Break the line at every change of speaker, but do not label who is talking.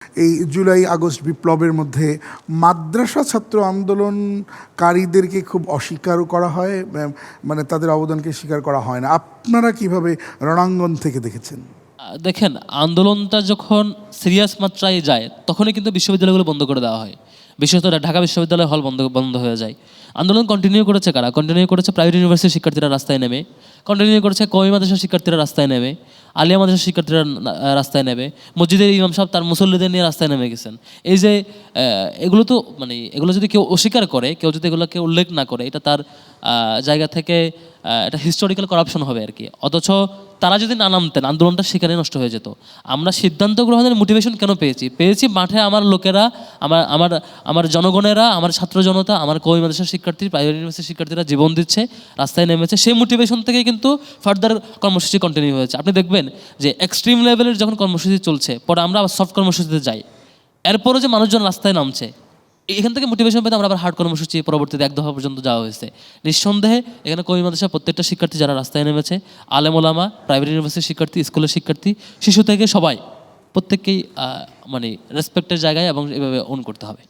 এই July August বিপ্লবের মধ্যে মাদ্রাসা ছাত্র আন্দোলনকারীদেরকে খুব অস্বীকারও করা হয়, মানে তাদের অবদানকে স্বীকার করা হয় না। আপনারা কিভাবে রণাঙ্গন থেকে দেখেছেন?
দেখেন, আন্দোলনটা যখন সিরিয়াস মাত্রায় যায় তখনই কিন্তু বিশ্ববিদ্যালয়গুলো বন্ধ করে দেওয়া হয়। বিশেষত ঢাকা বিশ্ববিদ্যালয় হল বন্ধ হয়ে যায়। আন্দোলন কন্টিনিউ করেছে কারা? কন্টিনিউ করেছে প্রাইভেট ইউনিভার্সিটির শিক্ষার্থীরা রাস্তায় নেমে, কন্টিনিউ করেছে কওমি মাদ্রাসার শিক্ষার্থীরা রাস্তায় নেমে, আলিয়া মাদ্রাসার শিক্ষার্থীরা রাস্তায় নেমে, মসজিদের ইমাম সাহেব তার মুসল্লিদের নিয়ে রাস্তায় নেমে গেছেন। এই যে এগুলো তো মানে এগুলো যদি কেউ অস্বীকার করে, কেউ যদি এগুলোকে উল্লেখ না করে, এটা তার জায়গা থেকে এটা হিস্টোরিক্যাল করাপশন হবে আর কি। অথচ তারা যদি না নামতেন আন্দোলনটা সেখানে নষ্ট হয়ে যেত। আমরা সিদ্ধান্ত গ্রহণের মোটিভেশন কেন পেয়েছি মাঠে আমার লোকেরা, আমার আমার আমার জনগণেরা, আমার ছাত্র জনতা, আমার কওমি মাদ্রাসার শিক্ষার্থী, প্রাইভেট ইউনিভার্সিটির শিক্ষার্থীরা জীবন দিচ্ছে, রাস্তায় নেমেছে। সেই মোটিভেশন থেকে কিন্তু ফার্দার কর্মসূচি কন্টিনিউ হয়েছে। আপনি দেখবেন যে এক্সট্রিম লেভেলের যখন কর্মসূচি চলছে, পরে আমরা আবার সফট কর্মসূচিতে যাই, এরপরও যে মানুষজন রাস্তায় নামছে, এখান থেকে মোটিভেশন পেতে আমরা আবার হার্ড কর্মসূচি পরবর্তীতে 1 দফা পর্যন্ত যাওয়া হয়েছে। নিঃসন্দেহে এখানে কওমি মাদ্রাসার প্রত্যেকটা শিক্ষার্থী যারা রাস্তায় নেমেছে, আলেম ওলামা, প্রাইভেট ইউনিভার্সিটির শিক্ষার্থী, স্কুলের শিক্ষার্থী, শিশু থেকে সবাই, প্রত্যেককেই মানে রেসপেক্টের জায়গায় এবং এভাবে অন করতে হবে।